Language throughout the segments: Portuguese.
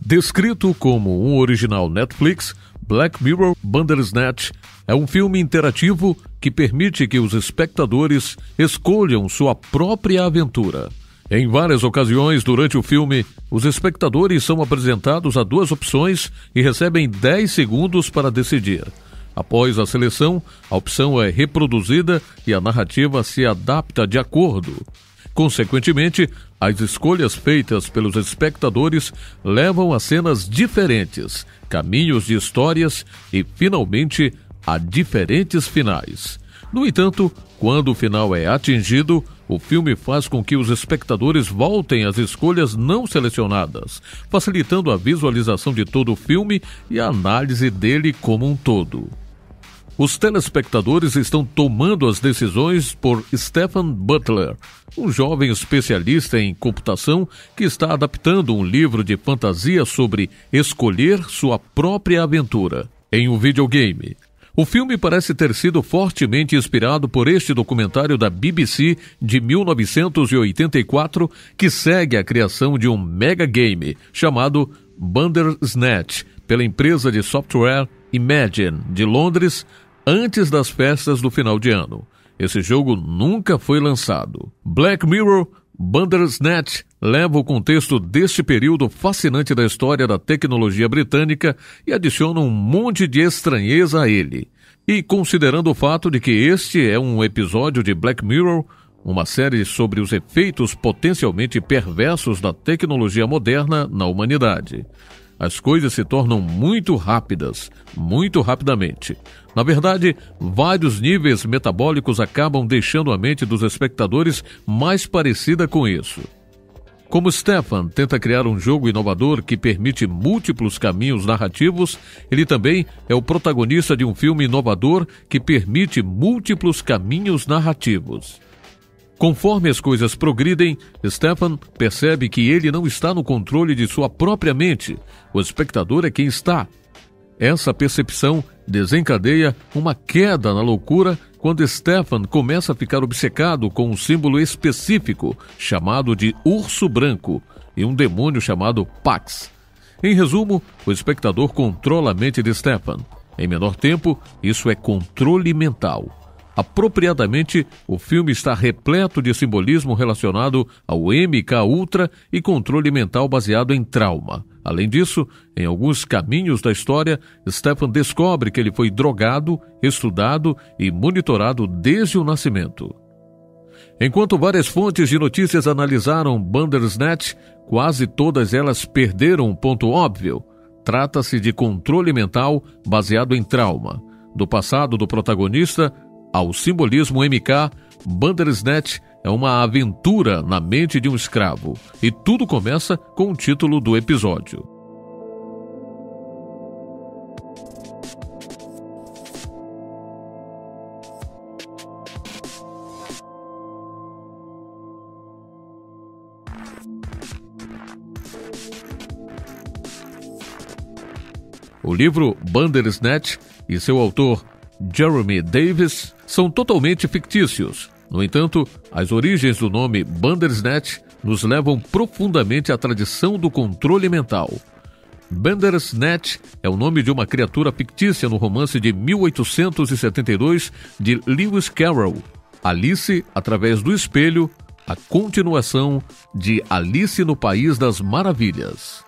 Descrito como um original Netflix, Black Mirror Bandersnatch é um filme interativo que permite que os espectadores escolham sua própria aventura. Em várias ocasiões durante o filme, os espectadores são apresentados a duas opções e recebem 10 segundos para decidir. Após a seleção, a opção é reproduzida e a narrativa se adapta de acordo. Consequentemente, as escolhas feitas pelos espectadores levam a cenas diferentes, caminhos de histórias e, finalmente, a diferentes finais. No entanto, quando o final é atingido, o filme faz com que os espectadores voltem às escolhas não selecionadas, facilitando a visualização de todo o filme e a análise dele como um todo. Os telespectadores estão tomando as decisões por Stephen Butler, um jovem especialista em computação que está adaptando um livro de fantasia sobre escolher sua própria aventura em um videogame. O filme parece ter sido fortemente inspirado por este documentário da BBC de 1984, que segue a criação de um mega game chamado Bandersnatch pela empresa de software Imagine, de Londres, antes das festas do final de ano. Esse jogo nunca foi lançado. Black Mirror Bandersnatch leva o contexto deste período fascinante da história da tecnologia britânica e adiciona um monte de estranheza a ele. E considerando o fato de que este é um episódio de Black Mirror, uma série sobre os efeitos potencialmente perversos da tecnologia moderna na humanidade, as coisas se tornam muito rápidas, muito rapidamente. Na verdade, vários níveis metabólicos acabam deixando a mente dos espectadores mais parecida com isso. Como Stefan tenta criar um jogo inovador que permite múltiplos caminhos narrativos, ele também é o protagonista de um filme inovador que permite múltiplos caminhos narrativos. Conforme as coisas progridem, Stefan percebe que ele não está no controle de sua própria mente. O espectador é quem está. Essa percepção desencadeia uma queda na loucura quando Stefan começa a ficar obcecado com um símbolo específico chamado de urso branco e um demônio chamado Pax. Em resumo, o espectador controla a mente de Stefan. Em menor tempo, isso é controle mental. Apropriadamente, o filme está repleto de simbolismo relacionado ao MK-Ultra e controle mental baseado em trauma. Além disso, em alguns caminhos da história, Stefan descobre que ele foi drogado, estudado e monitorado desde o nascimento. Enquanto várias fontes de notícias analisaram Bandersnatch, quase todas elas perderam um ponto óbvio. Trata-se de controle mental baseado em trauma. Do passado do protagonista ao simbolismo MK, Bandersnatch é uma aventura na mente de um escravo. E tudo começa com o título do episódio. O livro Bandersnatch e seu autor Jeremy Davis são totalmente fictícios. No entanto, as origens do nome Bandersnatch nos levam profundamente à tradição do controle mental. Bandersnatch é o nome de uma criatura fictícia no romance de 1872 de Lewis Carroll, Alice através do espelho, a continuação de Alice no País das Maravilhas.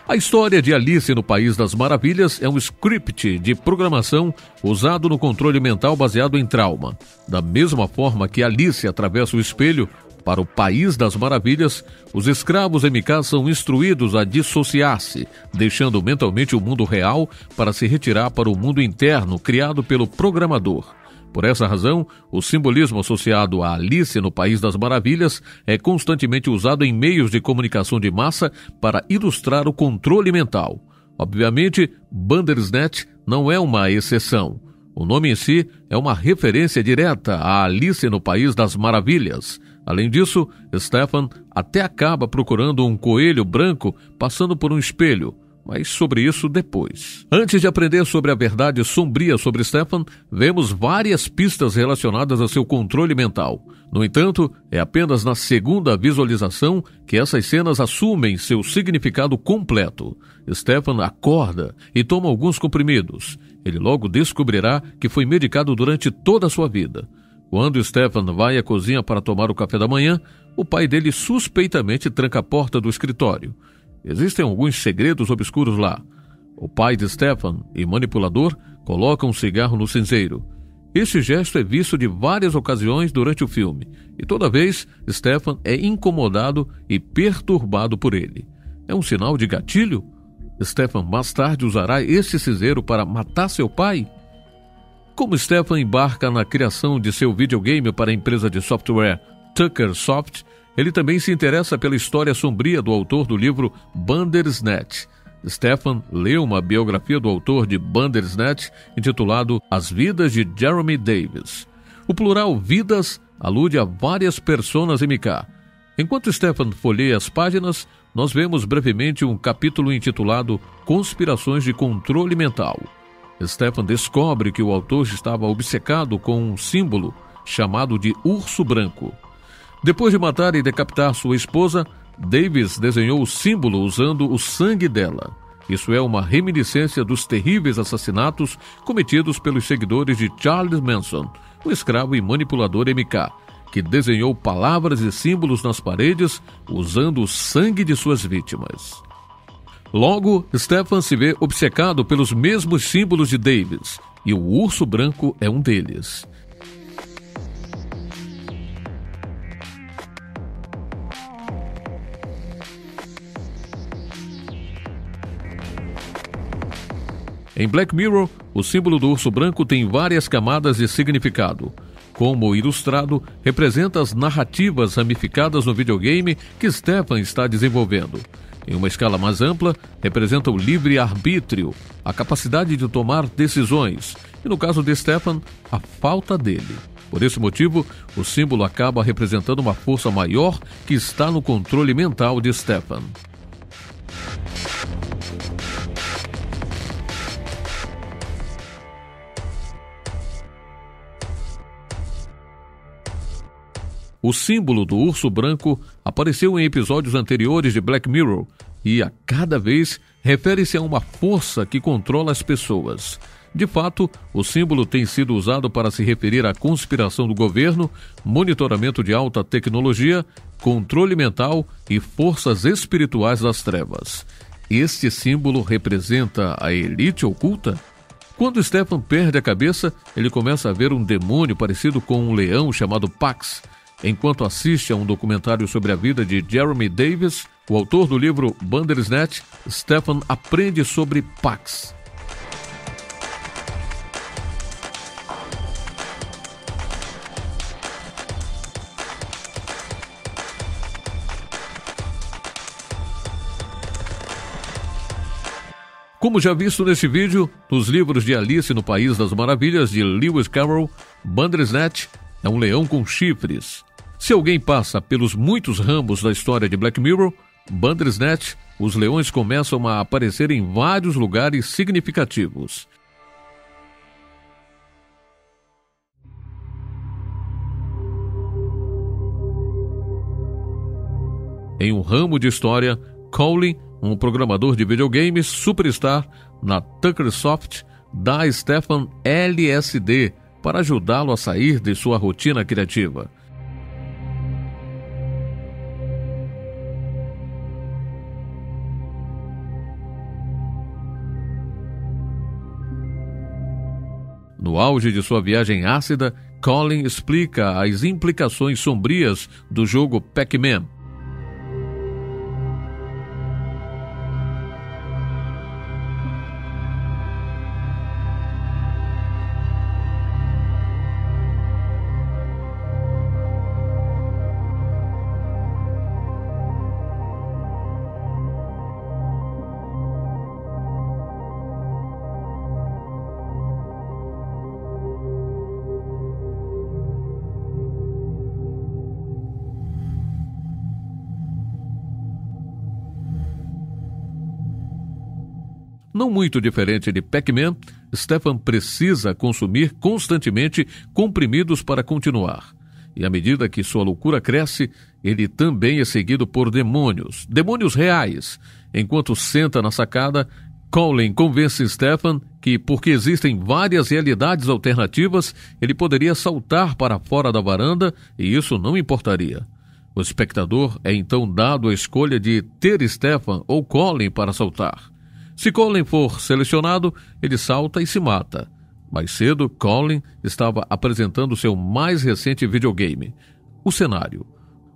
A história de Alice no País das Maravilhas é um script de programação usado no controle mental baseado em trauma. Da mesma forma que Alice atravessa o espelho para o País das Maravilhas, os escravos MK são instruídos a dissociar-se, deixando mentalmente o mundo real para se retirar para o mundo interno criado pelo programador. Por essa razão, o simbolismo associado a Alice no País das Maravilhas é constantemente usado em meios de comunicação de massa para ilustrar o controle mental. Obviamente, Bandersnatch não é uma exceção. O nome em si é uma referência direta a Alice no País das Maravilhas. Além disso, Stefan até acaba procurando um coelho branco passando por um espelho. mas sobre isso depois. Antes de aprender sobre a verdade sombria sobre Stefan, vemos várias pistas relacionadas a seu controle mental. No entanto, é apenas na segunda visualização que essas cenas assumem seu significado completo. Stefan acorda e toma alguns comprimidos. Ele logo descobrirá que foi medicado durante toda a sua vida. Quando Stefan vai à cozinha para tomar o café da manhã, o pai dele suspeitamente tranca a porta do escritório. Existem alguns segredos obscuros lá. O pai de Stefan, e manipulador, coloca um cigarro no cinzeiro. Este gesto é visto de várias ocasiões durante o filme, e toda vez Stefan é incomodado e perturbado por ele. É um sinal de gatilho? Stefan mais tarde usará este cinzeiro para matar seu pai? Como Stefan embarca na criação de seu videogame para a empresa de software Tucker Soft, ele também se interessa pela história sombria do autor do livro Bandersnatch. Stefan leu uma biografia do autor de Bandersnatch intitulado As Vidas de Jeremy Davis. O plural vidas alude a várias personas MK. Enquanto Stefan folheia as páginas, nós vemos brevemente um capítulo intitulado Conspirações de Controle Mental. Stefan descobre que o autor estava obcecado com um símbolo chamado de urso branco. Depois de matar e decapitar sua esposa, Davis desenhou o símbolo usando o sangue dela. Isso é uma reminiscência dos terríveis assassinatos cometidos pelos seguidores de Charles Manson, o escravo e manipulador MK, que desenhou palavras e símbolos nas paredes usando o sangue de suas vítimas. Logo, Stefan se vê obcecado pelos mesmos símbolos de Davis, e o urso branco é um deles. Em Black Mirror, o símbolo do urso branco tem várias camadas de significado. Como ilustrado, representa as narrativas ramificadas no videogame que Stefan está desenvolvendo. Em uma escala mais ampla, representa o livre-arbítrio, a capacidade de tomar decisões, e no caso de Stefan, a falta dele. Por esse motivo, o símbolo acaba representando uma força maior que está no controle mental de Stefan. O símbolo do urso branco apareceu em episódios anteriores de Black Mirror e, a cada vez, refere-se a uma força que controla as pessoas. De fato, o símbolo tem sido usado para se referir à conspiração do governo, monitoramento de alta tecnologia, controle mental e forças espirituais das trevas. Este símbolo representa a elite oculta? Quando Stefan perde a cabeça, ele começa a ver um demônio parecido com um leão chamado Pax. Enquanto assiste a um documentário sobre a vida de Jeremy Davis, o autor do livro Bandersnatch, Stefan aprende sobre Pax. Como já visto neste vídeo, nos livros de Alice no País das Maravilhas de Lewis Carroll, Bandersnatch é um leão com chifres. Se alguém passa pelos muitos ramos da história de Black Mirror, Bandersnatch, os leões começam a aparecer em vários lugares significativos. Em um ramo de história, Colin, um programador de videogames superstar na Tucker Soft, dá a Stefan LSD para ajudá-lo a sair de sua rotina criativa. No auge de sua viagem ácida, Colin explica as implicações sombrias do jogo Pac-Man. Não muito diferente de Pac-Man, Stefan precisa consumir constantemente comprimidos para continuar. E à medida que sua loucura cresce, ele também é seguido por demônios reais. Enquanto senta na sacada, Colin convence Stefan que, porque existem várias realidades alternativas, ele poderia saltar para fora da varanda e isso não importaria. O espectador é então dado a escolha de ter Stefan ou Colin para saltar. Se Colin for selecionado, ele salta e se mata. Mais cedo, Colin estava apresentando seu mais recente videogame. O cenário: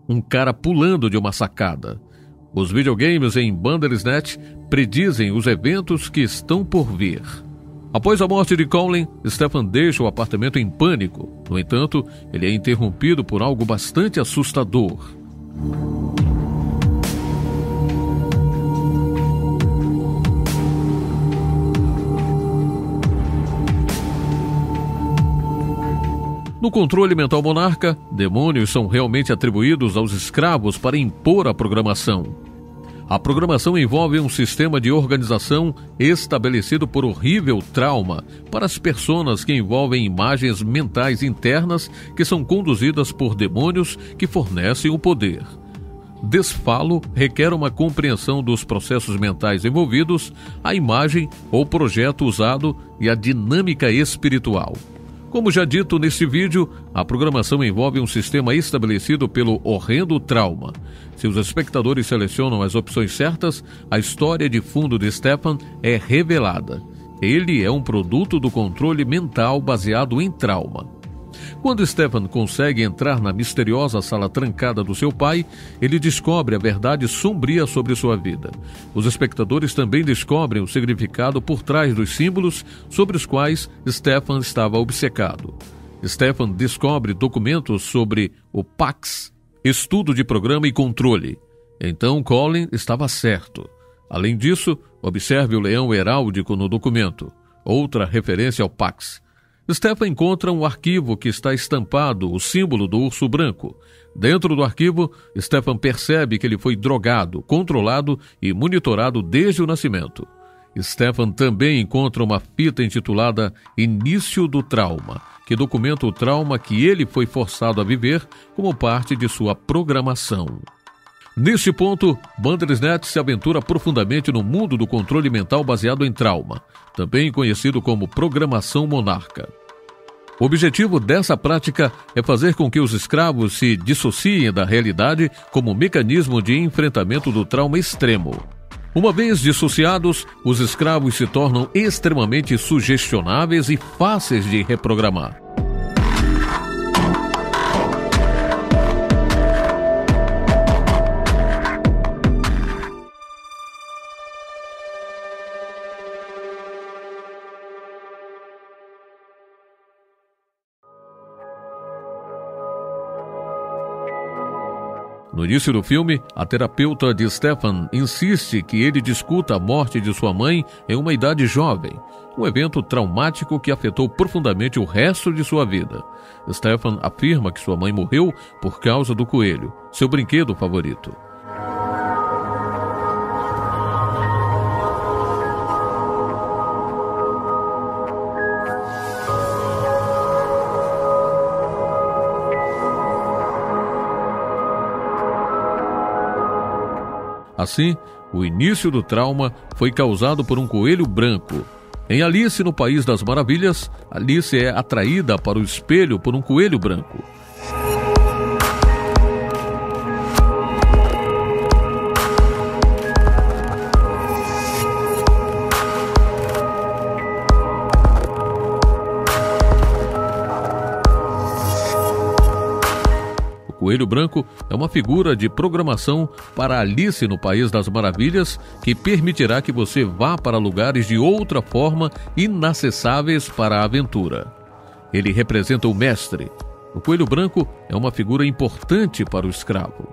um cara pulando de uma sacada. Os videogames em Bandersnatch predizem os eventos que estão por vir. Após a morte de Colin, Stefan deixa o apartamento em pânico. No entanto, ele é interrompido por algo bastante assustador. No controle mental monarca, demônios são realmente atribuídos aos escravos para impor a programação. A programação envolve um sistema de organização estabelecido por horrível trauma para as personas que envolvem imagens mentais internas que são conduzidas por demônios que fornecem o poder. Desfalo requer uma compreensão dos processos mentais envolvidos, a imagem ou projeto usado e a dinâmica espiritual. Como já dito neste vídeo, a programação envolve um sistema estabelecido pelo horrendo trauma. Se os espectadores selecionam as opções certas, a história de fundo de Stefan é revelada. Ele é um produto do controle mental baseado em trauma. Quando Stefan consegue entrar na misteriosa sala trancada do seu pai, ele descobre a verdade sombria sobre sua vida. Os espectadores também descobrem o significado por trás dos símbolos sobre os quais Stefan estava obcecado. Stefan descobre documentos sobre o PAX, Estudo de Programa e Controle. Então Colin estava certo. Além disso, observe o leão heráldico no documento, outra referência ao PAX. Stefan encontra um arquivo que está estampado o símbolo do urso branco. Dentro do arquivo, Stefan percebe que ele foi drogado, controlado e monitorado desde o nascimento. Stefan também encontra uma fita intitulada Início do Trauma, que documenta o trauma que ele foi forçado a viver como parte de sua programação. Neste ponto, Bandersnatch se aventura profundamente no mundo do controle mental baseado em trauma, também conhecido como programação monarca. O objetivo dessa prática é fazer com que os escravos se dissociem da realidade como mecanismo de enfrentamento do trauma extremo. Uma vez dissociados, os escravos se tornam extremamente sugestionáveis e fáceis de reprogramar. No início do filme, a terapeuta de Stefan insiste que ele discuta a morte de sua mãe em uma idade jovem, um evento traumático que afetou profundamente o resto de sua vida. Stefan afirma que sua mãe morreu por causa do coelho, seu brinquedo favorito. Assim, o início do trauma foi causado por um coelho branco. Em Alice no País das Maravilhas, Alice é atraída para o espelho por um coelho branco. O coelho branco é uma figura de programação para Alice no País das Maravilhas que permitirá que você vá para lugares de outra forma inacessáveis para a aventura. Ele representa o mestre. O coelho branco é uma figura importante para o escravo.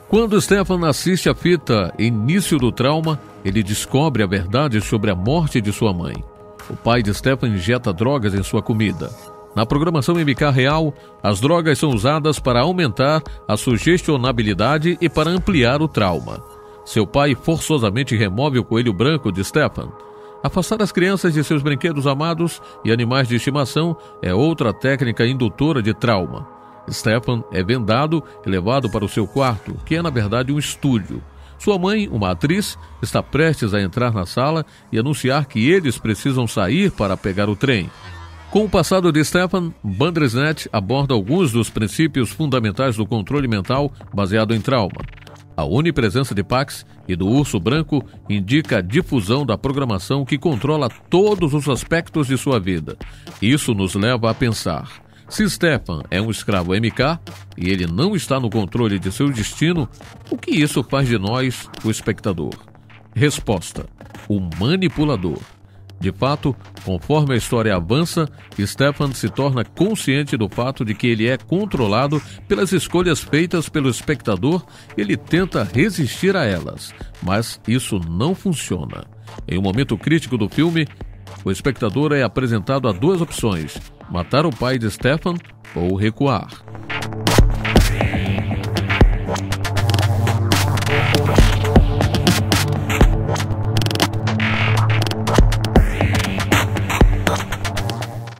Quando Stefan assiste a fita Início do Trauma, ele descobre a verdade sobre a morte de sua mãe. O pai de Stefan injeta drogas em sua comida. Na programação MK real, as drogas são usadas para aumentar a sugestionabilidade e para ampliar o trauma. seu pai forçosamente remove o coelho branco de Stefan. Afastar as crianças de seus brinquedos amados e animais de estimação é outra técnica indutora de trauma. Stefan é vendado e levado para o seu quarto, que é na verdade um estúdio. Sua mãe, uma atriz, está prestes a entrar na sala e anunciar que eles precisam sair para pegar o trem. Com o passado de Stefan, Bandersnatch aborda alguns dos princípios fundamentais do controle mental baseado em trauma. A onipresença de Pax e do urso branco indica a difusão da programação que controla todos os aspectos de sua vida. Isso nos leva a pensar: se Stefan é um escravo MK e ele não está no controle de seu destino, o que isso faz de nós, o espectador? Resposta: o manipulador. De fato, conforme a história avança, Stefan se torna consciente do fato de que ele é controlado pelas escolhas feitas pelo espectador. Ele tenta resistir a elas, mas isso não funciona. Em um momento crítico do filme, o espectador é apresentado a duas opções: matar o pai de Stefan ou recuar.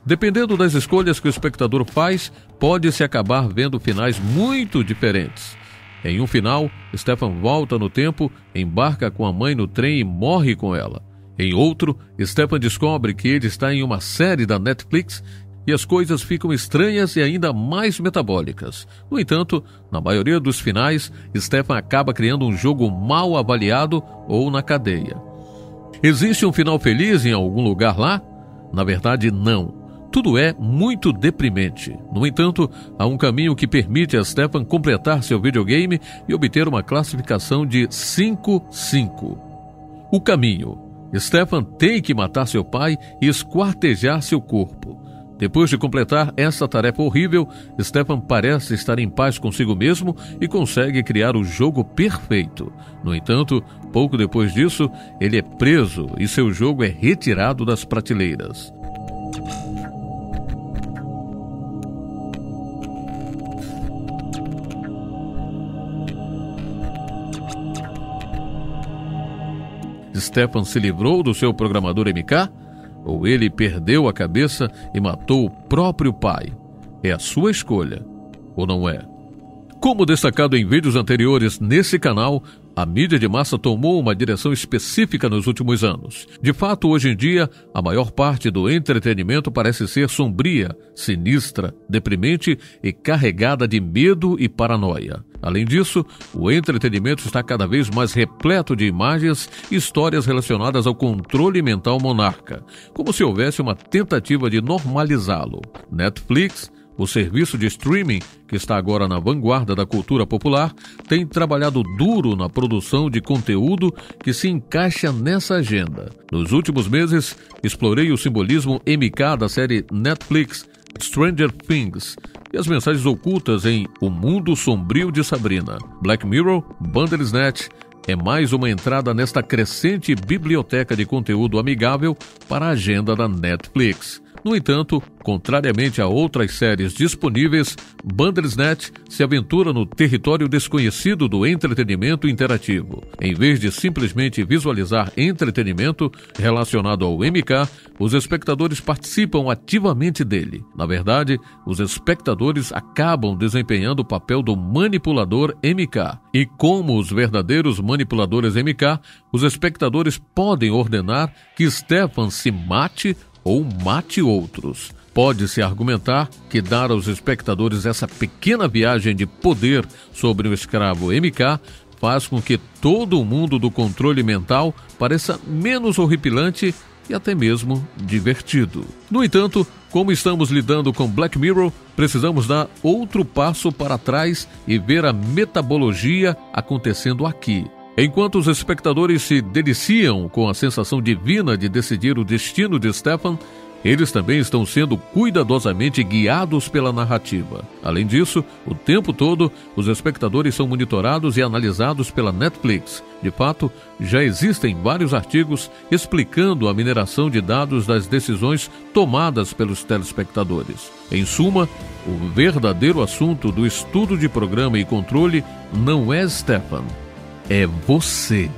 Dependendo das escolhas que o espectador faz, pode-se acabar vendo finais muito diferentes. Em um final, Stefan volta no tempo, embarca com a mãe no trem e morre com ela. Em outro, Stefan descobre que ele está em uma série da Netflix e as coisas ficam estranhas e ainda mais metabólicas. No entanto, na maioria dos finais, Stefan acaba criando um jogo mal avaliado ou na cadeia. Existe um final feliz em algum lugar lá? Na verdade, não. Tudo é muito deprimente. No entanto, há um caminho que permite a Stefan completar seu videogame e obter uma classificação de 5-5. O caminho: Stefan tem que matar seu pai e esquartejar seu corpo. Depois de completar essa tarefa horrível, Stefan parece estar em paz consigo mesmo e consegue criar o jogo perfeito. No entanto, pouco depois disso, ele é preso e seu jogo é retirado das prateleiras. Stefan se livrou do seu programador MK? Ou ele perdeu a cabeça e matou o próprio pai? É a sua escolha, ou não é? Como destacado em vídeos anteriores nesse canal, a mídia de massa tomou uma direção específica nos últimos anos. De fato, hoje em dia, a maior parte do entretenimento parece ser sombria, sinistra, deprimente e carregada de medo e paranoia. Além disso, o entretenimento está cada vez mais repleto de imagens e histórias relacionadas ao controle mental monarca, como se houvesse uma tentativa de normalizá-lo. Netflix, o serviço de streaming, que está agora na vanguarda da cultura popular, tem trabalhado duro na produção de conteúdo que se encaixa nessa agenda. Nos últimos meses, explorei o simbolismo MK da série Netflix Stranger Things e as mensagens ocultas em O Mundo Sombrio de Sabrina. Black Mirror, Bandersnatch é mais uma entrada nesta crescente biblioteca de conteúdo amigável para a agenda da Netflix. No entanto, contrariamente a outras séries disponíveis, Bandersnatch se aventura no território desconhecido do entretenimento interativo. Em vez de simplesmente visualizar entretenimento relacionado ao MK, os espectadores participam ativamente dele. Na verdade, os espectadores acabam desempenhando o papel do manipulador MK. E como os verdadeiros manipuladores MK, os espectadores podem ordenar que Stefan se mate ou mate outros. Pode-se argumentar que dar aos espectadores essa pequena viagem de poder sobre o escravo MK faz com que todo o mundo do controle mental pareça menos horripilante e até mesmo divertido. No entanto, como estamos lidando com Black Mirror, precisamos dar outro passo para trás e ver a metabologia acontecendo aqui. Enquanto os espectadores se deliciam com a sensação divina de decidir o destino de Stefan, eles também estão sendo cuidadosamente guiados pela narrativa. Além disso, o tempo todo, os espectadores são monitorados e analisados pela Netflix. De fato, já existem vários artigos explicando a mineração de dados das decisões tomadas pelos telespectadores. Em suma, o verdadeiro assunto do estudo de programa e controle não é Stefan, é você.